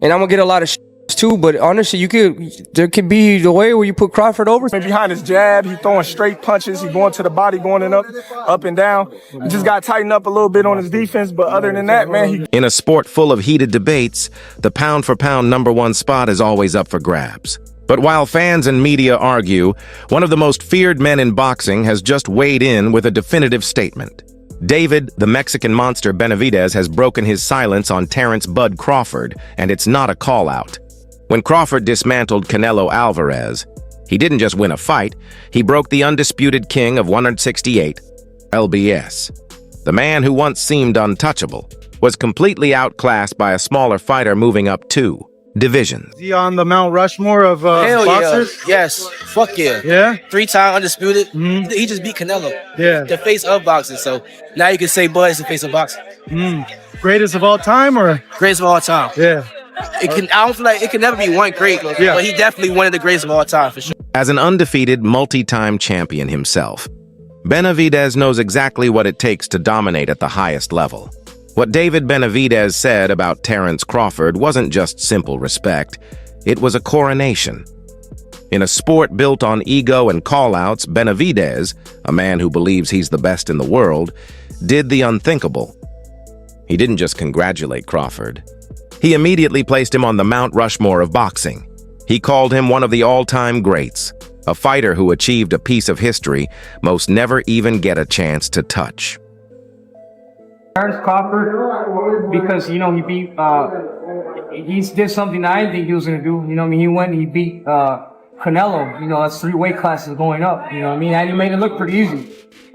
and I'm gonna get a lot of too. But honestly, there could be the way where you put Crawford over. Behind his jab, he throwing straight punches. He going to the body, going up and down. He just got to tighten up a little bit on his defense. But other than that, man, In a sport full of heated debates, the pound-for-pound #1 spot is always up for grabs. But while fans and media argue, one of the most feared men in boxing has just weighed in with a definitive statement. David, the Mexican monster Benavidez, has broken his silence on Terence "Bud" Crawford, and it's not a call-out. When Crawford dismantled Canelo Alvarez, he didn't just win a fight, he broke the undisputed king of 168, LBS. The man who once seemed untouchable was completely outclassed by a smaller fighter moving up 2 divisions. Is he on the Mount Rushmore of Hell boxers? yeah. Yes. Fuck yeah. Yeah? 3-time undisputed. He just beat Canelo. Yeah. The face of boxing. So now you can say Bud is the face of boxing. Greatest of all time, or? Greatest of all time. Yeah. I don't feel like it can never be one great, but he definitely one of the greatest of all time for sure. As an undefeated multi-time champion himself, Benavidez knows exactly what it takes to dominate at the highest level. What David Benavidez said about Terence Crawford wasn't just simple respect, it was a coronation. In a sport built on ego and call-outs, Benavidez, a man who believes he's the best in the world, did the unthinkable. He didn't just congratulate Crawford. He immediately placed him on the Mount Rushmore of boxing. He called him one of the all-time greats, a fighter who achieved a piece of history most never even get a chance to touch. Terence Crawford, because he beat he did something I didn't think he was gonna do. He beat Canelo. That's 3 weight classes going up. And he made it look pretty easy.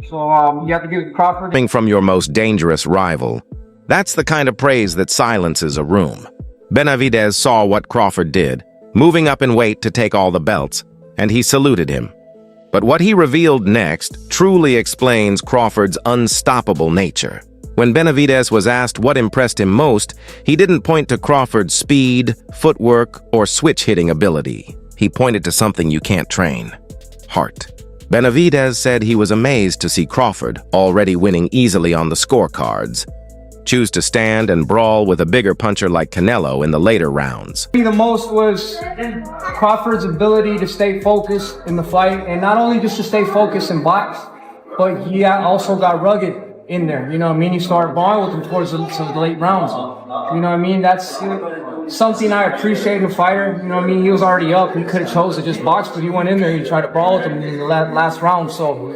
So you have to give Crawford. Coming from your most dangerous rival, that's the kind of praise that silences a room. Benavidez saw what Crawford did, moving up in weight to take all the belts, and he saluted him. But what he revealed next truly explains Crawford's unstoppable nature. When Benavidez was asked what impressed him most, he didn't point to Crawford's speed, footwork, or switch-hitting ability. He pointed to something you can't train: heart. Benavidez said he was amazed to see Crawford, already winning easily on the scorecards, choose to stand and brawl with a bigger puncher like Canelo in the later rounds. The most was Crawford's ability to stay focused in the fight, and not only just to stay focused and box, but he also got rugged in there. He started brawling with him towards the late rounds. That's something I appreciate in a fighter. He was already up. He could have chose to just box, but he went in there and he tried to brawl with him in the last round. So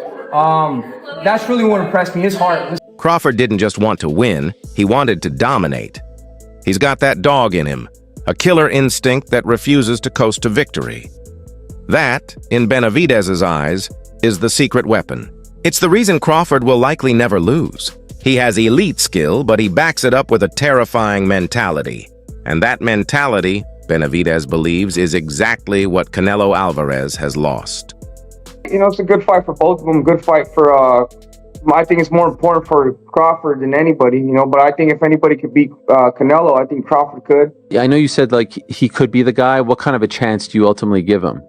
that's really what impressed me, his heart. Crawford didn't just want to win, he wanted to dominate. He's got that dog in him, a killer instinct that refuses to coast to victory. That, in Benavidez's eyes, is the secret weapon. It's the reason Crawford will likely never lose. He has elite skill, but he backs it up with a terrifying mentality. And that mentality, Benavidez believes, is exactly what Canelo Alvarez has lost. It's a good fight for both of them, good fight for I think it's more important for Crawford than anybody, but I think if anybody could beat Canelo, I think Crawford could. Yeah, I know you said he could be the guy. What kind of a chance do you ultimately give him?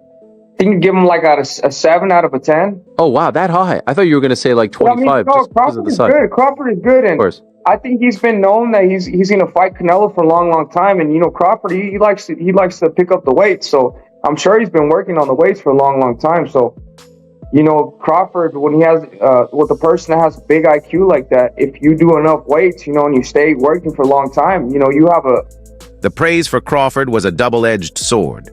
I think you give him a 7 out of a 10. Oh, wow, that high. I thought you were going to say 25 just because of the size. Crawford is good, and of course. I think he's been known that he's going to fight Canelo for a long time, and Crawford, he likes to pick up the weight, so I'm sure he's been working on the weights for a long time, so Crawford, when he has with a person that has a big IQ like that, if you do enough weights, and you stay working for a long time, you have a... The praise for Crawford was a double-edged sword,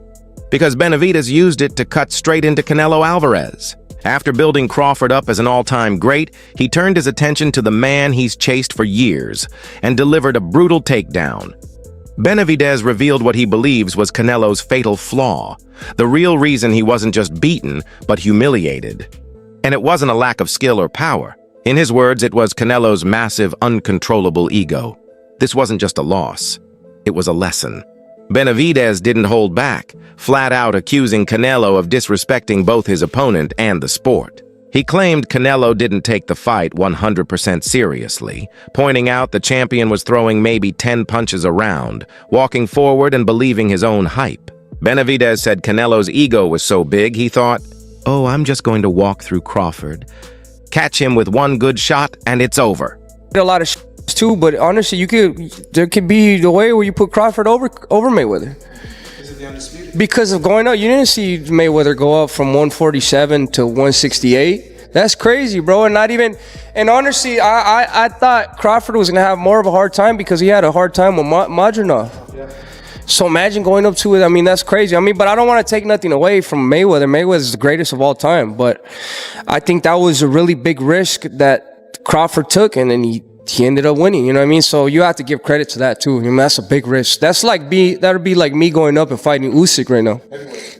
because Benavidez used it to cut straight into Canelo Alvarez. After building Crawford up as an all-time great, he turned his attention to the man he's chased for years and delivered a brutal takedown. Benavidez revealed what he believes was Canelo's fatal flaw, the real reason he wasn't just beaten, but humiliated. And it wasn't a lack of skill or power. In his words, it was Canelo's massive, uncontrollable ego. This wasn't just a loss. It was a lesson. Benavidez didn't hold back, flat out accusing Canelo of disrespecting both his opponent and the sport. He claimed Canelo didn't take the fight 100% seriously, pointing out the champion was throwing maybe 10 punches around, walking forward and believing his own hype. Benavidez said Canelo's ego was so big he thought, "Oh, I'm just going to walk through Crawford, catch him with one good shot, and it's over." A lot of too, but honestly, there could be the way where you put Crawford over Mayweather. Because of going up, you didn't see Mayweather go up from 147 to 168. That's crazy, bro. And not even, and honestly, I thought Crawford was gonna have more of a hard time because he had a hard time with Madronov. Yeah. So imagine going up to it. I mean, that's crazy. I mean, but I don't want to take nothing away from Mayweather. Mayweather is the greatest of all time. But I think that was a really big risk that Crawford took, and then he ended up winning. You know what I mean? So you have to give credit to that too. I mean, that's a big risk. That's like that'd be like me going up and fighting Usyk right now.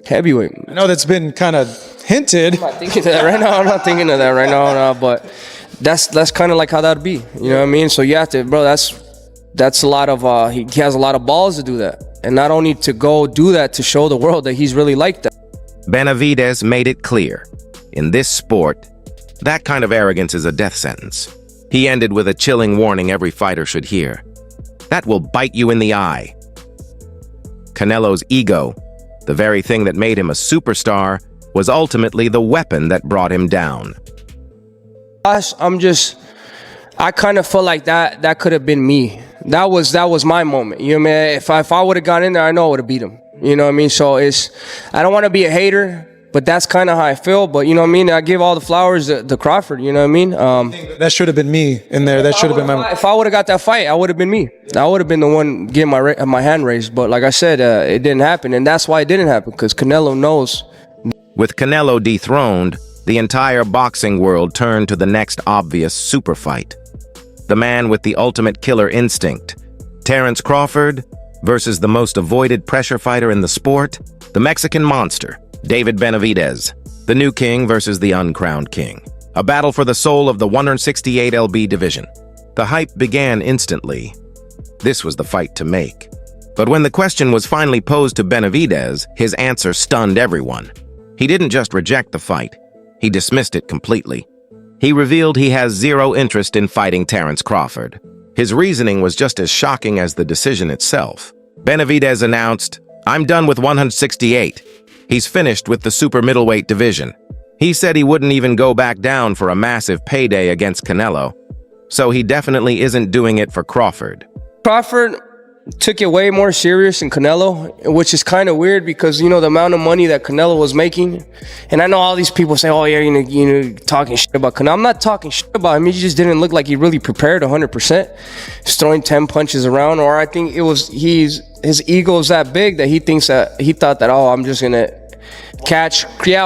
Heavyweight. I know that's been kind of hinted. I'm not thinking of that right now. I'm not thinking of that right now. No, but that's kind of like how that'd be. You know what I mean? So you have to, bro. That's a lot of. He has a lot of balls to do that. And not only to go do that to show the world that he's really like that. Benavidez made it clear. In this sport, that kind of arrogance is a death sentence. He ended with a chilling warning every fighter should hear. That will bite you in the eye. Canelo's ego, the very thing that made him a superstar, was ultimately the weapon that brought him down. I kind of felt like that could have been me. That was my moment. You know what I mean? If I would have gone in there, I know I would have beat him. You know what I mean? So I don't want to be a hater, but that's kind of how I feel. But you know what I mean? I give all the flowers to Crawford. You know what I mean? That should have been me in there. That should have been my. If I would have got that fight, I would have been me. I would have been the one getting my hand raised. But like I said, it didn't happen, and that's why it didn't happen, because Canelo knows. With Canelo dethroned, the entire boxing world turned to the next obvious super fight. The man with the ultimate killer instinct, Terence Crawford, versus the most avoided pressure fighter in the sport, the Mexican monster, David Benavidez, the new king versus the uncrowned king. A battle for the soul of the 168 lb division. The hype began instantly. This was the fight to make. But when the question was finally posed to Benavidez, his answer stunned everyone. He didn't just reject the fight, he dismissed it completely. He revealed he has zero interest in fighting Terence Crawford. His reasoning was just as shocking as the decision itself. Benavidez announced, "I'm done with 168. He's finished with the super middleweight division." He said he wouldn't even go back down for a massive payday against Canelo. So he definitely isn't doing it for Crawford. Crawford took it way more serious than Canelo, which is kind of weird because, you know, the amount of money that Canelo was making. And I know all these people say, oh, yeah, you know, talking shit about Canelo. I'm not talking shit about him. He just didn't look like he really prepared 100%. He's throwing 10 punches around, or I think his ego is that big that he thought that, oh, I'm just going to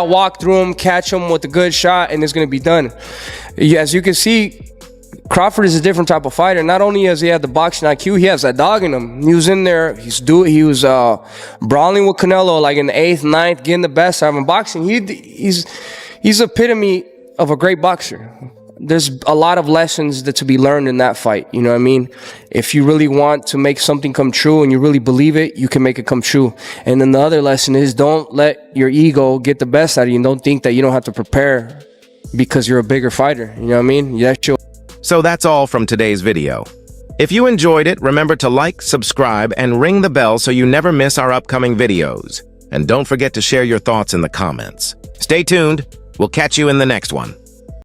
walk through him, catch him with a good shot, and it's going to be done. As you can see, Crawford is a different type of fighter. Not only has he had the boxing IQ, he has that dog in him. He was in there. He was brawling with Canelo like in the 8th, 9th, getting the best out of him. Boxing, he's epitome of a great boxer. There's a lot of lessons to be learned in that fight. You know what I mean? If you really want to make something come true and you really believe it, you can make it come true. And then the other lesson is, don't let your ego get the best out of you, and don't think that you don't have to prepare because you're a bigger fighter. You know what I mean? So that's all from today's video. If you enjoyed it, remember to like, subscribe, and ring the bell so you never miss our upcoming videos. And don't forget to share your thoughts in the comments. Stay tuned. We'll catch you in the next one.